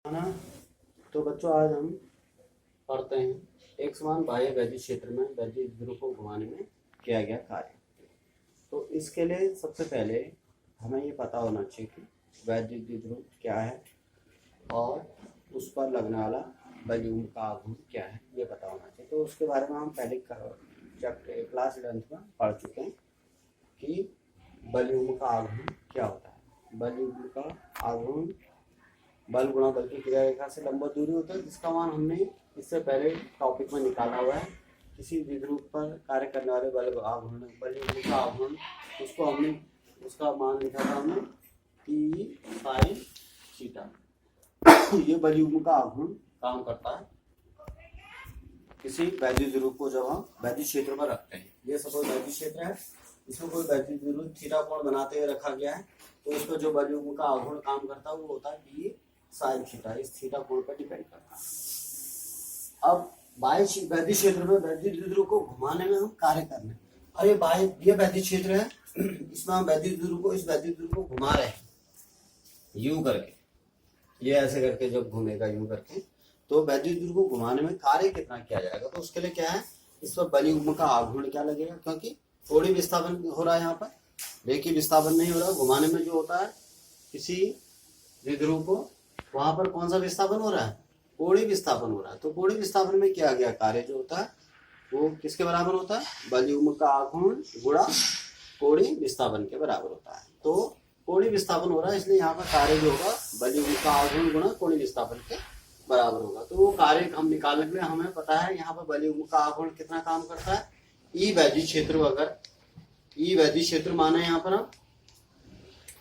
है ना। तो बच्चों आज हम पढ़ते हैं एक समान बाह्य वैद्युत क्षेत्र में वैद्युत ध्रुव को घुमाने में किया गया कार्य। तो इसके लिए सबसे पहले हमें ये पता होना चाहिए कि वैद्युत ध्रुव क्या है और उस पर लगने वाला बलयुग्म का आघूर्ण क्या है, ये पता होना चाहिए। तो उसके बारे में हम पहले चैप्टर क्लास 11th में पढ़ चुके हैं कि बलयुग्म का आघूर्ण क्या होता है। बलयुग्म का आघूर्ण बल गुणा बल की क्रिया रेखा से लंबवत दूरी होता है, जिसका मान हमने इससे पहले टॉपिक में निकाला हुआ है। किसी द्विध्रुव पर कार्य करने वाले बल आघूर्ण बलयुग्म का आघूर्ण उसको हमने उसका मान लिखा था हमने T sin थीटा। ये बलयुग्म का आघूर्ण काम करता है किसी वैद्युत ध्रुव को जब हम वैद्युत क्षेत्र पर रखते हैं। ये सपोज वैद्युत क्षेत्र है, इसमें कोई वैद्युत ध्रुव थीटा कोण बनाते हुए रखा गया है, तो इसका जो बलयुग्म का आघूर्ण काम करता है वो होता है T sin थीटा। इस थीटा कोण पर डिपेंड करता है। अब बाह्य वैद्युत क्षेत्र में वैद्युत ध्रुव को घुमाने में हम कार्य कर रहे हैं। और ये बाह्य ये वैद्युत क्षेत्र है, इसमें हम वैद्युत ध्रुव को इस वैद्युत ध्रुव को घुमा रहे हैं यूं करके। ये ऐसे करके जब घूमेगा यूं करके, तो वैद्युत ध्रुव को घुमाने में कार्य कितना किया जाएगा। तो उसके लिए क्या है, इस पर बलयुग्म का आघूर्ण क्या लगेगा, क्योंकि थोड़ी विस्थापन हो रहा है, यहाँ पर रेखीय विस्थापन नहीं हो रहा। घुमाने में जो होता है किसी द्विध्रुव को, वहां पर कौन सा विस्थापन हो रहा है, कोणीय विस्थापन हो रहा है। तो कोणीय विस्थापन में किया गया कार्य जो होता है वो किसके बराबर होता है, बलयुग्म का आघूर्ण गुणा कोणीय विस्थापन के बराबर होता है। तो कोणीय विस्थापन हो रहा है, इसलिए यहाँ पर कार्य जो होगा बलयुग्म का आघूर्ण गुणा कोणीय विस्थापन के बराबर होगा। तो वो कार्य हम निकालने के लिए हमें पता है यहाँ पर बलयुग्म का आघूर्ण कितना काम करता है। ई वैद्युत क्षेत्र, अगर ई वैद्युत क्षेत्र माने यहाँ पर हम,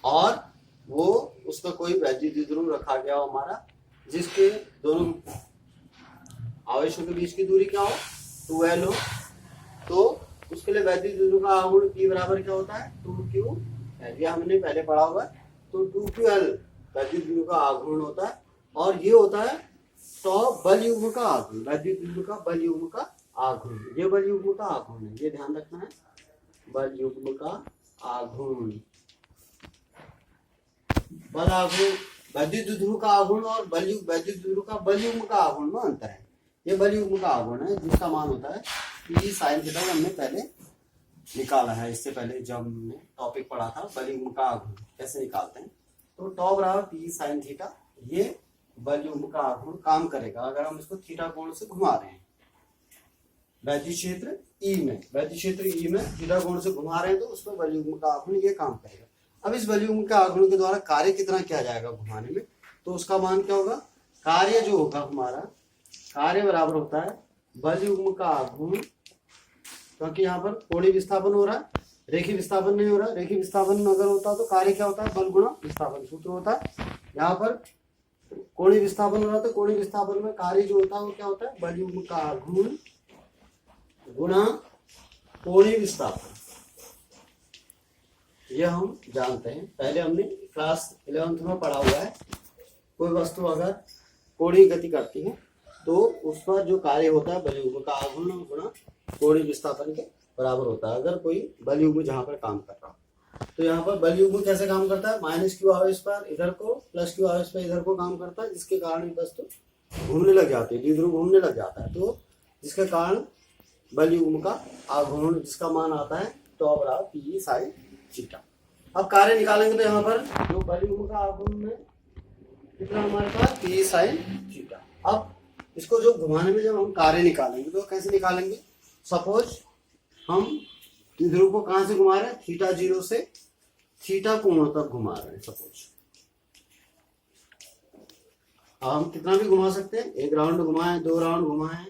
और वो उसका कोई वैद्युत ध्रुव रखा गया हो हमारा, जिसके दोनों आवेशों के बीच की दूरी क्या हो, 2L हो। तो उसके लिए वैद्युत ध्रुव का आघूर्ण P बराबर क्या होता है, 2Q। ये हमने पहले पढ़ा हुआ है। तो 2QL वैद्युत ध्रुव का आघूर्ण होता है, और ये होता है तो बलयुग्म का आघूर्ण, वैद्युत ध्रुव का बलयुग्म का आघूर्ण। ये बलयुग्म का आघूर्ण है, ये ध्यान रखना है, बलयुग्म का आघूर्ण। बल आघूर्ण वैद्युत ध्रुव का आघूर्ण और वैद्युत ध्रुव का बलयुग्म का आघूर्ण में अंतर है। ये बलयुग्म का आघूर्ण है जिसका मान होता है T sin थीटा। हमने पहले निकाला है, इससे पहले जब हमने टॉपिक पढ़ा था बलयुग्म का आघूर्ण कैसे निकालते हैं। तो टॉ बराबर T sin थीटा, ये बलयुग्म का आघूर्ण काम करेगा अगर हम इसको थीटा कोण से घुमा रहे हैं। वैद्युत क्षेत्र ई में, वैद्युत क्षेत्र ई में थीटा कोण से घुमा रहे हैं, तो उसमें बलयुग्म का आघूर्ण ये काम करेगा। अब इस बलयुग्म के आघूर्ण के द्वारा कार्य कितना किया जाएगा घुमाने में, तो उसका मान क्या होगा, कार्य जो होगा हमारा, कार्य बराबर होता है बलयुग्म का आघूर्ण, क्योंकि यहाँ पर कोणीय विस्थापन हो रहा है, रेखीय विस्थापन नहीं हो रहा। रेखीय विस्थापन अगर होता तो कार्य क्या होता है, बल गुणा विस्थापन सूत्र होता है। यहाँ पर कोणीय विस्थापन हो रहा है, तो कोणीय विस्थापन में कार्य जो होता है वो क्या होता है, बलयुग्म का आघूर्ण गुणा कोणीय विस्थापन। ये हम जानते हैं, पहले हमने क्लास 11th में पढ़ा हुआ है। कोई वस्तु अगर कोणीय गति करती है तो उस पर जो कार्य होता है बलयुग्म का आघूर्ण गुणा कोणीय विस्थापन के बराबर होता है। अगर कोई बलयुग्म जहां पर काम कर रहा हो, तो यहाँ पर बलयुग्म कैसे काम करता है, -q आवेश पर इधर को, +q आवेश पर इधर को काम करता है, जिसके कारण वस्तु घूमने लग जाती है, द्विध्रुव घूमने लग जाता है। तो जिसके कारण बलयुग्म का आघूर्ण जिसका मान आता है टॉ बराबर P sin थीटा। अब कार्य निकालेंगे तो यहाँ पर जो बलयुग्म का आघूर्ण में कितना हमारे पास P sin थीटा। अब इसको जो घुमाने में जब हम कार्य निकालेंगे तो कैसे निकालेंगे, सपोज हम द्विध्रुव को कहां से घुमा रहे हैं, थीटा 0 से थीटा कोण तक घुमा रहे हैं सपोज। हम कितना भी घुमा सकते हैं, 1 राउंड घुमाए, 2 राउंड घुमाए,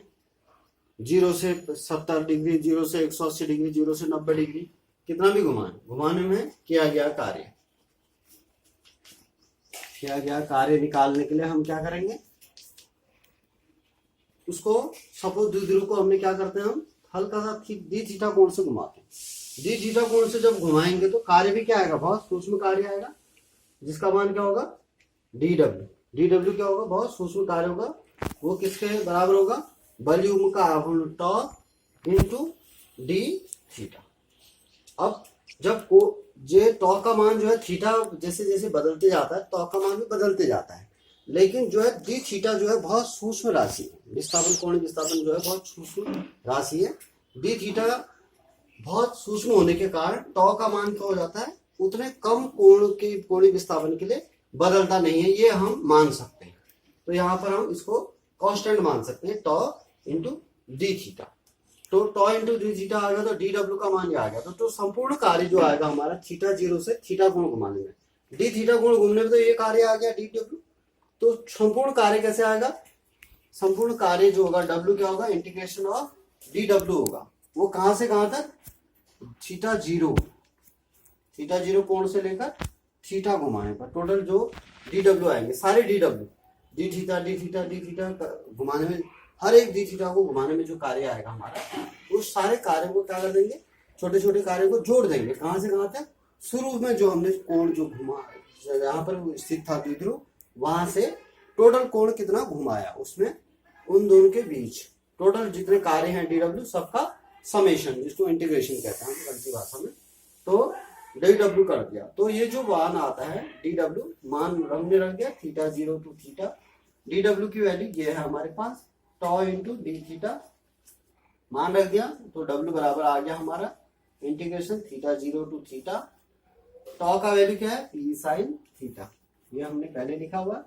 0 से 70 डिग्री, 0 से 180 डिग्री, 0 से 90 डिग्री, कितना भी घुमाए, घुमाने में किया गया कार्य निकालने के लिए हम क्या करेंगे, उसको सपोज द्विध्रुव को हमने क्या करते हैं, हम हल्का सा डी थीटा कोण से घुमाते हैं। डी थीटा कोण से जब घुमाएंगे तो कार्य भी क्या आएगा, बहुत सूक्ष्म कार्य आएगा, जिसका मान क्या होगा, DW क्या होगा, बहुत सूक्ष्म कार्य होगा। वो किसके बराबर होगा, बलयुग्म का आघूर्ण टॉ इंटू डी थीटा। अब जब जे टॉ का मान जो है थीटा जैसे जैसे बदलते जाता है, टॉ का मान भी बदलते जाता है। लेकिन जो है डी थीटा जो है बहुत सूक्ष्म राशि है, विस्थापन कोणीय विस्थापन जो है बहुत सूक्ष्म राशि है। डी थीटा बहुत सूक्ष्म होने के कारण टॉ का मान क्या हो जाता है, उतने कम कोणीय विस्थापन के लिए बदलता नहीं है, ये हम मान सकते हैं। तो यहाँ पर हम इसको कांस्टेंट मान सकते हैं, टॉ इंटू डी थीटा। तो टॉ इंटू डी थीटा आ गया तो डी डब्ल्यू का मान ये आ गया। तो संपूर्ण कार्य जो आएगा हमारा थीटा जीरो से थीटा कोण घुमाने में, डी थीटा कोण घूमने में तो ये कार्य आ गया डी डब्ल्यू। तो संपूर्ण कार्य कैसे आएगा, संपूर्ण कार्य जो होगा डब्ल्यू क्या होगा, इंटीग्रेशन ऑफ डी डब्ल्यू होगा। वो कहां से कहां तक, थीटा जीरो कोण से लेकर थीटा घुमाने पर टोटल जो डी डब्ल्यू आएंगे, सारे डी डब्ल्यू, डी थीटा घुमाने में, हर एक डी थीटा को घुमाने में जो कार्य आएगा हमारा, उस सारे कार्य को क्या कर देंगे, छोटे छोटे कार्यों को जोड़ देंगे। कहां से कहां तक, शुरू में जो हमने कोण जो घुमा यहाँ पर स्थित था द्विध्रुव, वहां से टोटल कोण कितना घुमाया, उसमें उन दोनों के बीच टोटल जितने कार्य हैं डी डब्ल्यू सबका समेशन, जिसको इंटीग्रेशन कहते हैं गलती भाषा में, तो डी डब्ल्यू कर दिया। तो ये जो मान आता है डी डब्ल्यू, मान रंग में रख दिया, theta zero to theta, D W की वैल्यू ये है हमारे पास, टॉ इंटू डी थीटा मान रख दिया। तो डब्ल्यू बराबर आ गया हमारा integration theta zero to theta, tau का वैल्यू क्या है, पी साइन थीटा, ये हमने पहले लिखा हुआ,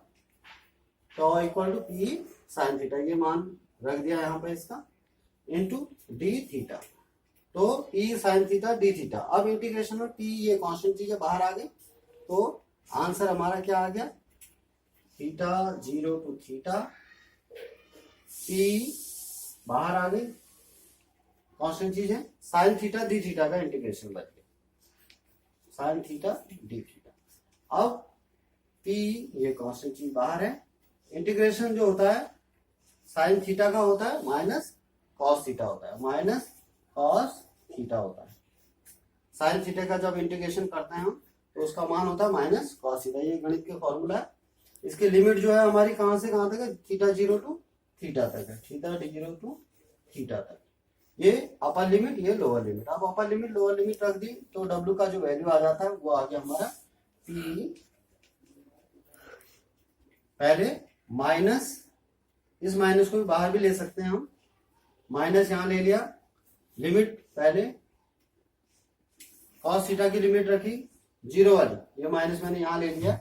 tau equal to P sine theta, ये मान रख दिया यहाँ पर इसका, इंटू डी थीटा, तो P sine theta D theta. अब इंटीग्रेशन में पी ये कांस्टेंट चीजें बाहर आ गई, तो आंसर हमारा क्या आ गया, theta zero to theta, P बाहर आ गई कांस्टेंट चीज है, साइन थीटा डी थीटा का इंटीग्रेशन बच गया, साइन थीटा डी थीटा। अब पी ये कांस्टेंट चीज बाहर है, इंटीग्रेशन जो होता है साइन थीटा का होता है माइनस कॉस थीटा होता है, माइनस कॉस थीटा होता है। साइन थीटा का जब इंटीग्रेशन करते हैं हम तो उसका मान होता है माइनस कॉस थीटा, ये गणित के फॉर्मूला है। इसकी लिमिट जो है हमारी कहां से कहां तक है, थीटा जीरो टू थीटा तक है, थीटा जीरो टू थीटा तक, ये अपर लिमिट ये लोअर लिमिट। अब अपर लिमिट लोअर लिमिट रख दी तो डब्ल्यू का जो वैल्यू आ जाता है वो आ गया हमारा पी, पहले माइनस, इस माइनस को भी बाहर भी ले सकते हैं हम, माइनस यहां ले लिया, लिमिट पहले कॉस थीटा की लिमिट रखी जीरो वाली, ये माइनस मैंने यहां ले लिया,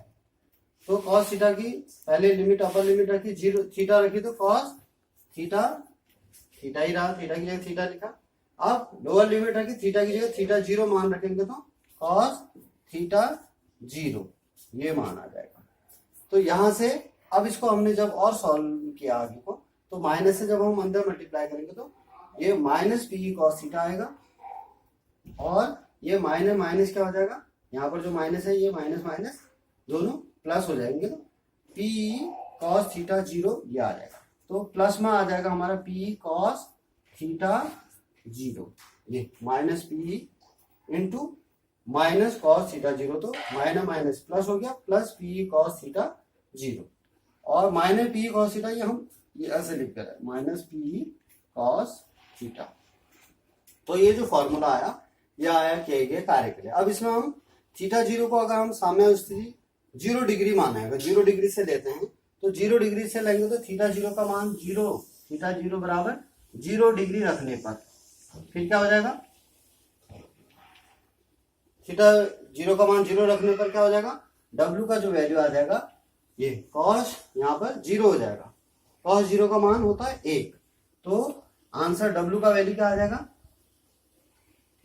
तो कॉस थीटा की पहले लिमिट अपर लिमिट रखी, जीरो थीटा रखी, तो कॉस थीटा थीटा ही रहा, थीटा की जगह थीटा लिखा। अब लोअर लिमिट रखी, थीटा की जगह थीटा जीरो मान रखेंगे तो कॉस थीटा जीरो ये मान आ जाएगा। तो यहां से अब इसको हमने जब और सॉल्व किया आगे को, तो माइनस से जब हम अंदर मल्टीप्लाई करेंगे तो ये माइनस पी कॉस थीटा आएगा, और ये माइनस माइनस क्या हो जाएगा, यहाँ पर जो माइनस है ये माइनस माइनस दोनों प्लस हो जाएंगे, तो पी कॉस थीटा जीरो ये आ जाएगा। तो प्लस में आ जाएगा हमारा पी कॉस थीटा जीरो, ये minus P into minus cos theta zero, तो माइनस माइनस प्लस हो गया, plus P cos theta zero, और माइनस पी कॉस थीटा ये हम ये ऐसे लिख कर माइनस पी कॉस थीटा। तो ये जो फॉर्मूला आया ये आया किए गए कार्य के लिए। अब इसमें हम थीटा जीरो को अगर हम साम्य स्थिति 0 डिग्री माना है, अगर 0 डिग्री से लेते हैं तो 0 डिग्री से लेंगे तो थीटा जीरो का मान जीरो, थीटा जीरो बराबर 0 डिग्री रखने पर फिर क्या हो जाएगा, थीटा जीरो का मान 0 रखने पर क्या हो जाएगा, डब्ल्यू का जो वैल्यू आ जाएगा ये कॉस यहाँ पर 0 हो जाएगा, कॉस 0 का मान होता है 1, तो आंसर डब्ल्यू का वैल्यू क्या आ जाएगा,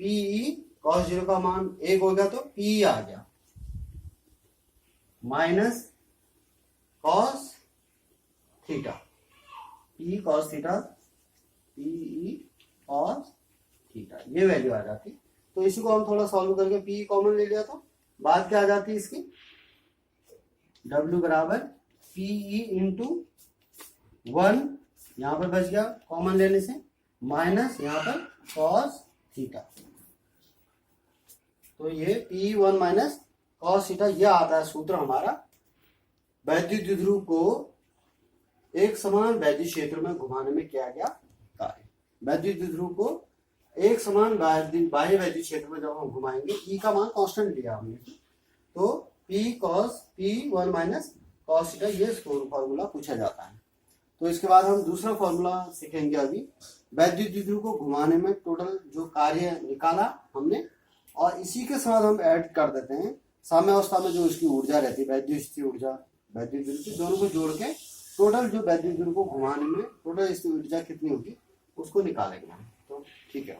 पी कॉस 0 का मान 1 हो गया, तो पी आ गया minus cos theta, P cos theta, P cos theta ये वैल्यू आ जाती। तो इसी को हम थोड़ा सॉल्व करके पी कॉमन ले लिया तो बात क्या आ जाती है इसकी, डब्ल्यू बराबर पीई इंटू 1 यहां पर बच गया कॉमन लेने से, माइनस यहां पर कॉस थीटा, तो ये पी 1 माइनस कॉस थीटा ये आता है सूत्र हमारा वैद्युत द्विध्रुव को एक समान वैद्युत क्षेत्र में घुमाने में किया गया कार्य। वैद्युत द्विध्रुव को एक समान बाह्य वैद्युत क्षेत्र में जब हम घुमाएंगे, ई का मान कांस्टेंट लिया हमने, तो पी 1 माइनस cos थीटा, ये फॉर्मूला पूछा जाता है। तो इसके बाद हम दूसरा फॉर्मूला सीखेंगे अभी। वैद्युत द्विध्रुव को घुमाने में टोटल जो कार्य निकाला हमने, और इसी के साथ हम ऐड कर देते हैं साम्यावस्था में जो इसकी ऊर्जा रहती है, वैद्युत स्थिति ऊर्जा, वैद्युत द्विध्रुव, दोनों को जोड़ के टोटल जो वैद्युत द्विध्रुव को घुमाने में टोटल इसकी ऊर्जा कितनी होगी उसको निकालेंगे हम। तो ठीक है।